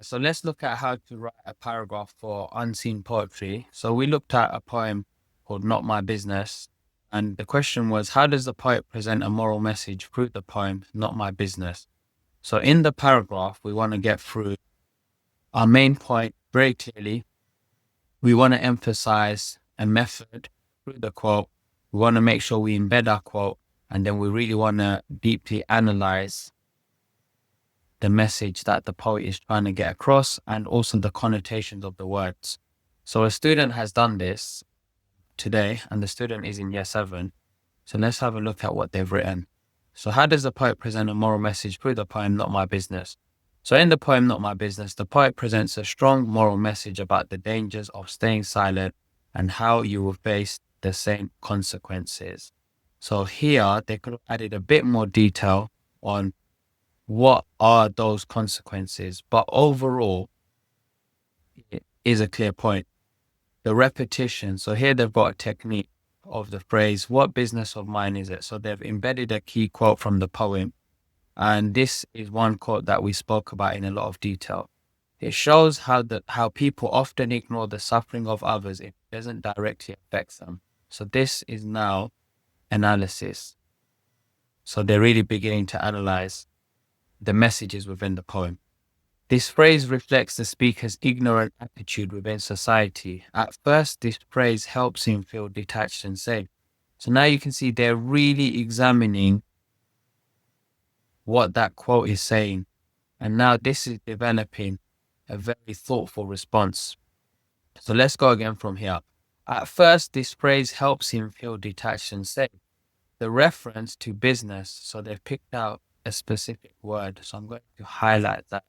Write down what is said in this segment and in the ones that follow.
So let's look at how to write a paragraph for unseen poetry. So we looked at a poem called Not My Business. And the question was, how does the poet present a moral message through the poem, Not My Business? So in the paragraph, we want to get through our main point very clearly. We want to emphasize a method through the quote. We want to make sure we embed our quote. And then we really want to deeply analyze the message that the poet is trying to get across and also the connotations of the words. So a student has done this today and the student is in year 7. So let's have a look at what they've written. So how does the poet present a moral message through the poem Not My Business? So in the poem Not My Business, the poet presents a strong moral message about the dangers of staying silent and how you will face the same consequences. So here they could have added a bit more detail on what are those consequences, but overall it is a clear point. The repetition. So here they've got a technique of the phrase, what business of mine is it? So they've embedded a key quote from the poem. And this is one quote that we spoke about in a lot of detail. It shows how people often ignore the suffering of others if it doesn't directly affect them. So this is now analysis. So they're really beginning to analyze the messages within the poem. This phrase reflects the speaker's ignorant attitude within society. At first, this phrase helps him feel detached and safe. So now you can see they're really examining what that quote is saying. And now this is developing a very thoughtful response. So let's go again from here. At first, this phrase helps him feel detached and safe. The reference to business, so they've picked out a specific word. So I'm going to highlight that.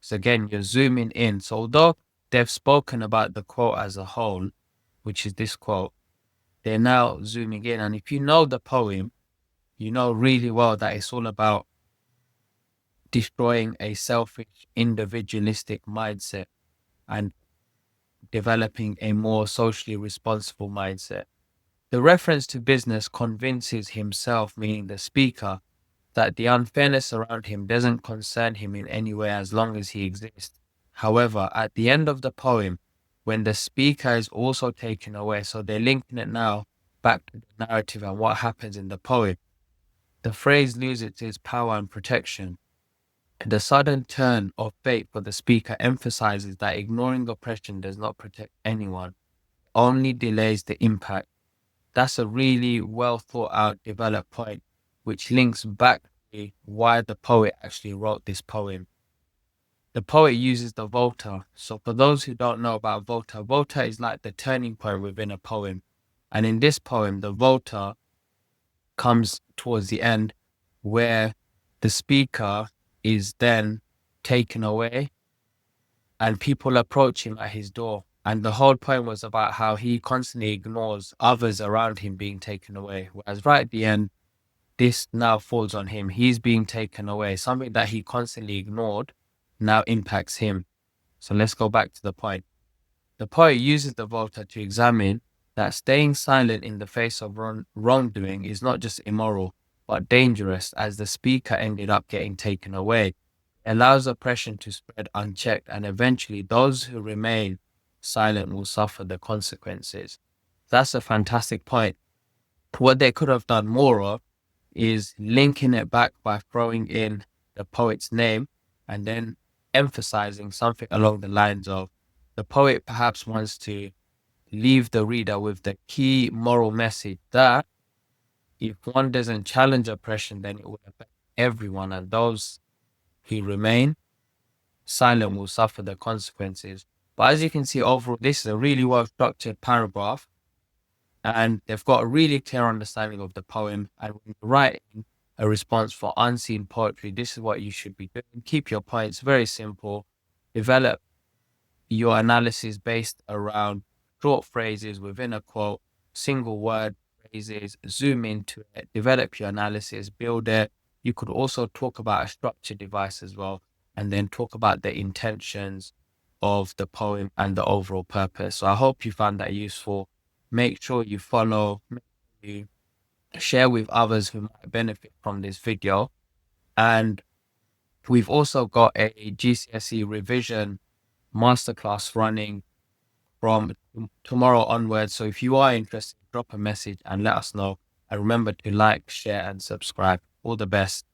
So again, you're zooming in. So although they've spoken about the quote as a whole, which is this quote, they're now zooming in. And if you know the poem, you know really well that it's all about destroying a selfish, individualistic mindset and developing a more socially responsible mindset. The reference to business convinces himself, meaning the speaker, that the unfairness around him doesn't concern him in any way as long as he exists. However, at the end of the poem, when the speaker is also taken away, so they're linking it now back to the narrative and what happens in the poem, the phrase loses its power and protection. The sudden turn of fate for the speaker emphasizes that ignoring oppression does not protect anyone, only delays the impact. That's a really well thought out, developed point, which links back to why the poet actually wrote this poem. The poet uses the volta. So for those who don't know about volta, volta is like the turning point within a poem. And in this poem, the volta comes towards the end where the speaker is then taken away and people approach him at his door. And the whole poem was about how he constantly ignores others around him being taken away. Whereas right at the end, this now falls on him. He's being taken away. Something that he constantly ignored now impacts him. So let's go back to the point. The poet uses the volta to examine that staying silent in the face of wrongdoing is not just immoral, but dangerous, as the speaker ended up getting taken away. It allows oppression to spread unchecked, and eventually those who remain silent will suffer the consequences. That's a fantastic point. What they could have done more of is linking it back by throwing in the poet's name and then emphasizing something along the lines of the poet perhaps wants to leave the reader with the key moral message that if one doesn't challenge oppression, then it will affect everyone, and those who remain silent will suffer the consequences. But as you can see, overall, this is a really well structured paragraph, and they've got a really clear understanding of the poem. And when you're writing a response for unseen poetry, this is what you should be doing. Keep your points very simple. Develop your analysis based around short phrases within a quote, single word phrases, zoom into it, develop your analysis, build it. You could also talk about a structure device as well, and then talk about the intentions of the poem and the overall purpose. So I hope you found that useful. Make sure you follow, make sure you share with others who might benefit from this video. And We've also got a GCSE revision masterclass running from tomorrow onwards. So if you are interested, drop a message and let us know. And remember to like, share, and subscribe. All the best.